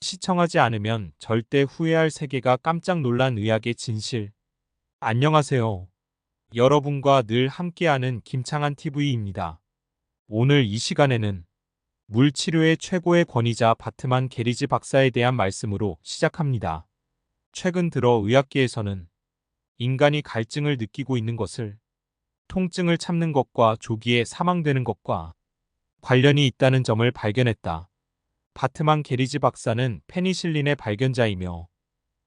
시청하지 않으면 절대 후회할 세계가 깜짝 놀란 의학의 진실. 안녕하세요. 여러분과 늘 함께하는 김창한 TV입니다. 오늘 이 시간에는 물치료의 최고의 권위자 바트만 게리지 박사에 대한 말씀으로 시작합니다. 최근 들어 의학계에서는 인간이 갈증을 느끼고 있는 것을 통증을 참는 것과 조기에 사망되는 것과 관련이 있다는 점을 발견했다. 바트만 게리지 박사는 페니실린의 발견자이며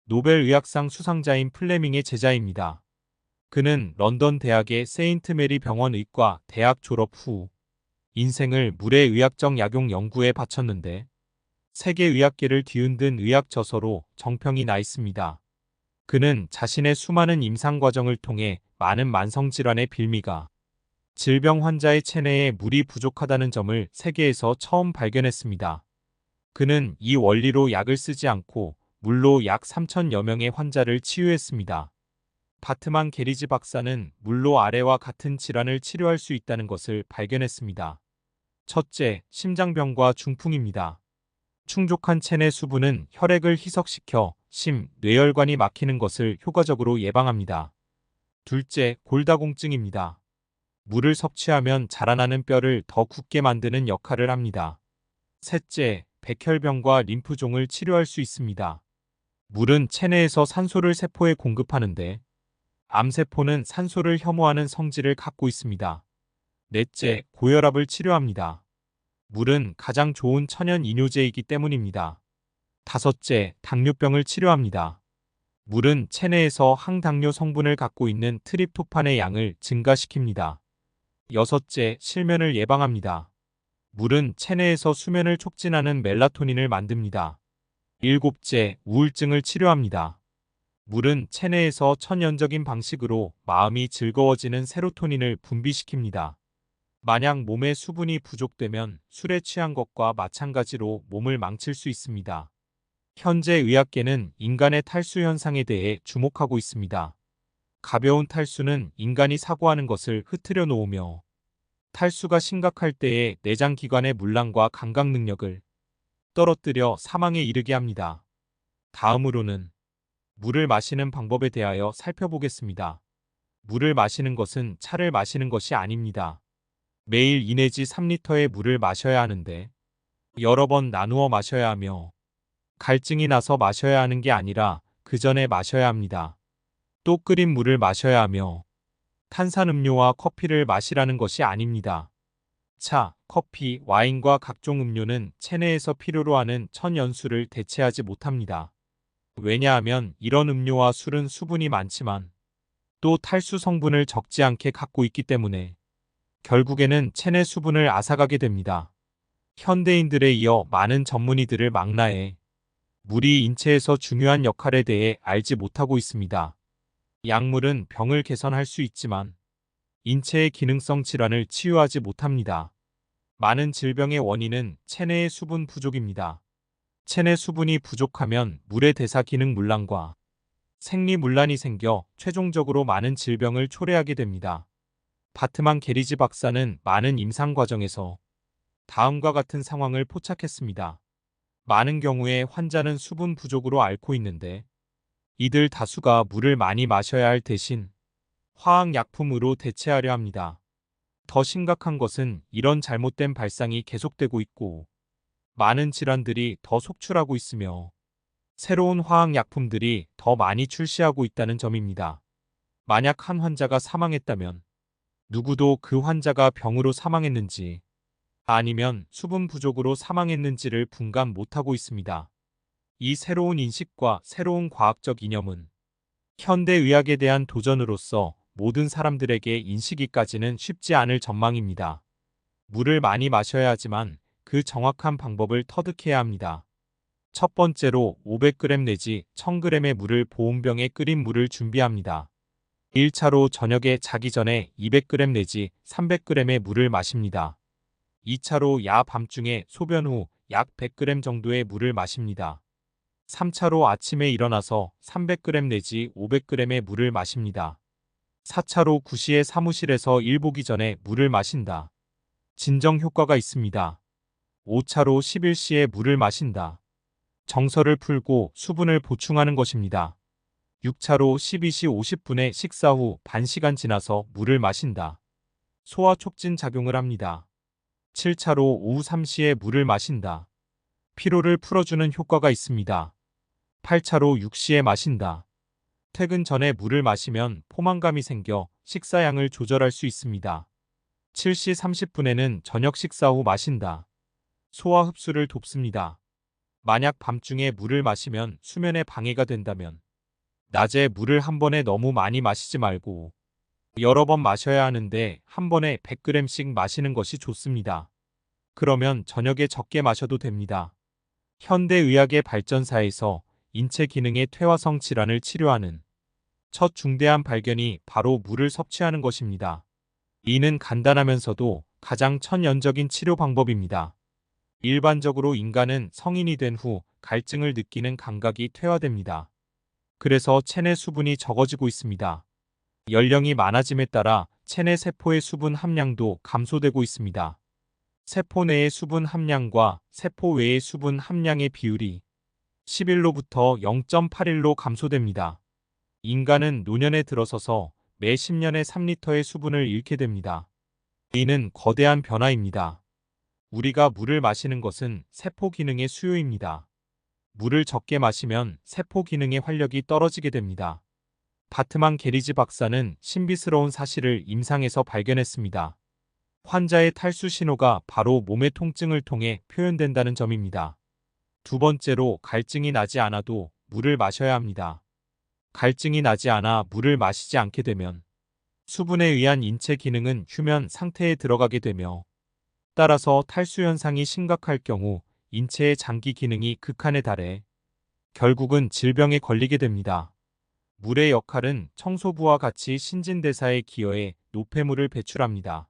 노벨 의학상 수상자인 플레밍의 제자입니다. 그는 런던 대학의 세인트 메리 병원 의과 대학 졸업 후 인생을 물의 의학적 약용 연구에 바쳤는데 세계 의학계를 뒤흔든 의학 저서로 정평이 나 있습니다. 그는 자신의 수많은 임상 과정을 통해 많은 만성질환의 빌미가 질병 환자의 체내에 물이 부족하다는 점을 세계에서 처음 발견했습니다. 그는 이 원리로 약을 쓰지 않고 물로 약 3천여 명의 환자를 치유했습니다. 바트만 게리지 박사는 물로 아래와 같은 질환을 치료할 수 있다는 것을 발견했습니다. 첫째, 심장병과 중풍입니다. 충족한 체내 수분은 혈액을 희석시켜 뇌혈관이 막히는 것을 효과적으로 예방합니다. 둘째, 골다공증입니다. 물을 섭취하면 자라나는 뼈를 더 굳게 만드는 역할을 합니다. 셋째, 백혈병과 림프종을 치료할 수 있습니다. 물은 체내에서 산소를 세포에 공급하는데 암세포는 산소를 혐오하는 성질을 갖고 있습니다. 넷째, 고혈압을 치료합니다. 물은 가장 좋은 천연 이뇨제이기 때문입니다. 다섯째, 당뇨병을 치료합니다. 물은 체내에서 항당뇨 성분을 갖고 있는 트립토판의 양을 증가시킵니다. 여섯째, 실면을 예방합니다. 물은 체내에서 수면을 촉진하는 멜라토닌을 만듭니다. 일곱째, 우울증을 치료합니다. 물은 체내에서 천연적인 방식으로 마음이 즐거워지는 세로토닌을 분비시킵니다. 만약 몸에 수분이 부족되면 술에 취한 것과 마찬가지로 몸을 망칠 수 있습니다. 현재 의학계는 인간의 탈수 현상에 대해 주목하고 있습니다. 가벼운 탈수는 인간이 사고하는 것을 흐트려 놓으며 탈수가 심각할 때의 내장기관의 문란과 감각 능력을 떨어뜨려 사망에 이르게 합니다. 다음으로는 물을 마시는 방법에 대하여 살펴보겠습니다. 물을 마시는 것은 차를 마시는 것이 아닙니다. 매일 2 내지 3리터의 물을 마셔야 하는데 여러 번 나누어 마셔야 하며 갈증이 나서 마셔야 하는 게 아니라 그 전에 마셔야 합니다. 또 끓인 물을 마셔야 하며 탄산음료와 커피를 마시라는 것이 아닙니다. 차, 커피, 와인과 각종 음료는 체내에서 필요로 하는 천연수를 대체하지 못합니다. 왜냐하면 이런 음료와 술은 수분이 많지만 또 탈수 성분을 적지 않게 갖고 있기 때문에 결국에는 체내 수분을 앗아가게 됩니다. 현대인들에 이어 많은 전문의들을 망라해 물이 인체에서 중요한 역할에 대해 알지 못하고 있습니다. 약물은 병을 개선할 수 있지만 인체의 기능성 질환을 치유하지 못합니다. 많은 질병의 원인은 체내의 수분 부족입니다. 체내 수분이 부족하면 물의 대사 기능 문란과 생리문란이 생겨 최종적으로 많은 질병을 초래하게 됩니다. 바트만 게리지 박사는 많은 임상 과정에서 다음과 같은 상황을 포착했습니다. 많은 경우에 환자는 수분 부족으로 앓고 있는데 이들 다수가 물을 많이 마셔야 할 대신 화학약품으로 대체하려 합니다. 더 심각한 것은 이런 잘못된 발상이 계속되고 있고 많은 질환들이 더 속출하고 있으며 새로운 화학약품들이 더 많이 출시하고 있다는 점입니다. 만약 한 환자가 사망했다면 누구도 그 환자가 병으로 사망했는지 아니면 수분 부족으로 사망했는지를 분간 못하고 있습니다. 이 새로운 인식과 새로운 과학적 이념은 현대의학에 대한 도전으로서 모든 사람들에게 인식이까지는 쉽지 않을 전망입니다. 물을 많이 마셔야 하지만 그 정확한 방법을 터득해야 합니다. 첫 번째로 500g 내지 1000g의 물을 보온병에 끓인 물을 준비합니다. 1차로 저녁에 자기 전에 200g 내지 300g의 물을 마십니다. 2차로 야 밤중에 소변 후 약 100g 정도의 물을 마십니다. 3차로 아침에 일어나서 300g 내지 500g의 물을 마십니다. 4차로 9시에 사무실에서 일 보기 전에 물을 마신다. 진정 효과가 있습니다. 5차로 11시에 물을 마신다. 정서를 풀고 수분을 보충하는 것입니다. 6차로 12시 50분에 식사 후 반시간 지나서 물을 마신다. 소화 촉진 작용을 합니다. 7차로 오후 3시에 물을 마신다. 피로를 풀어주는 효과가 있습니다. 8차로 6시에 마신다. 퇴근 전에 물을 마시면 포만감이 생겨 식사량을 조절할 수 있습니다. 7시 30분에는 저녁 식사 후 마신다. 소화 흡수를 돕습니다. 만약 밤중에 물을 마시면 수면에 방해가 된다면 낮에 물을 한 번에 너무 많이 마시지 말고 여러 번 마셔야 하는데 한 번에 100g씩 마시는 것이 좋습니다. 그러면 저녁에 적게 마셔도 됩니다. 현대의학의 발전사에서 인체 기능의 퇴화성 질환을 치료하는 첫 중대한 발견이 바로 물을 섭취하는 것입니다. 이는 간단하면서도 가장 천연적인 치료 방법입니다. 일반적으로 인간은 성인이 된 후 갈증을 느끼는 감각이 퇴화됩니다. 그래서 체내 수분이 적어지고 있습니다. 연령이 많아짐에 따라 체내 세포의 수분 함량도 감소되고 있습니다. 세포 내의 수분 함량과 세포 외의 수분 함량의 비율이 11로부터 0.81로 감소됩니다. 인간은 노년에 들어서서 매 10년에 3리터의 수분을 잃게 됩니다. 이는 거대한 변화입니다. 우리가 물을 마시는 것은 세포 기능의 수요입니다. 물을 적게 마시면 세포 기능의 활력이 떨어지게 됩니다. 바트만 게리지 박사는 신비스러운 사실을 임상에서 발견했습니다. 환자의 탈수 신호가 바로 몸의 통증을 통해 표현된다는 점입니다. 두 번째로 갈증이 나지 않아도 물을 마셔야 합니다. 갈증이 나지 않아 물을 마시지 않게 되면 수분에 의한 인체 기능은 휴면 상태에 들어가게 되며 따라서 탈수 현상이 심각할 경우 인체의 장기 기능이 극한에 달해 결국은 질병에 걸리게 됩니다. 물의 역할은 청소부와 같이 신진대사에 기여해 노폐물을 배출합니다.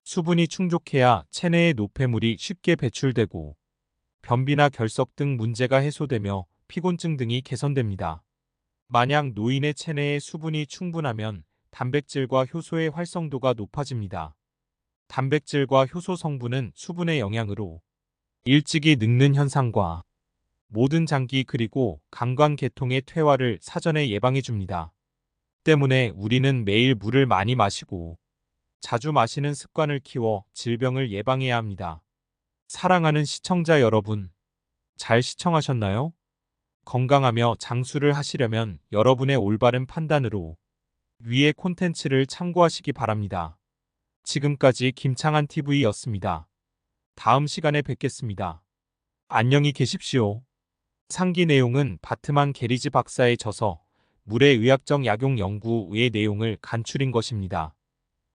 수분이 충족해야 체내의 노폐물이 쉽게 배출되고 변비나 결석 등 문제가 해소되며 피곤증 등이 개선됩니다. 만약 노인의 체내에 수분이 충분하면 단백질과 효소의 활성도가 높아집니다. 단백질과 효소 성분은 수분의 영향으로 일찍이 늙는 현상과 모든 장기 그리고 감관계통의 퇴화를 사전에 예방해 줍니다. 때문에 우리는 매일 물을 많이 마시고 자주 마시는 습관을 키워 질병을 예방해야 합니다. 사랑하는 시청자 여러분, 잘 시청하셨나요? 건강하며 장수를 하시려면 여러분의 올바른 판단으로 위의 콘텐츠를 참고하시기 바랍니다. 지금까지 김창한 TV였습니다. 다음 시간에 뵙겠습니다. 안녕히 계십시오. 상기 내용은 바트만 게리지 박사의 저서 물의 의학적 약용 연구의 내용을 간추린 것입니다.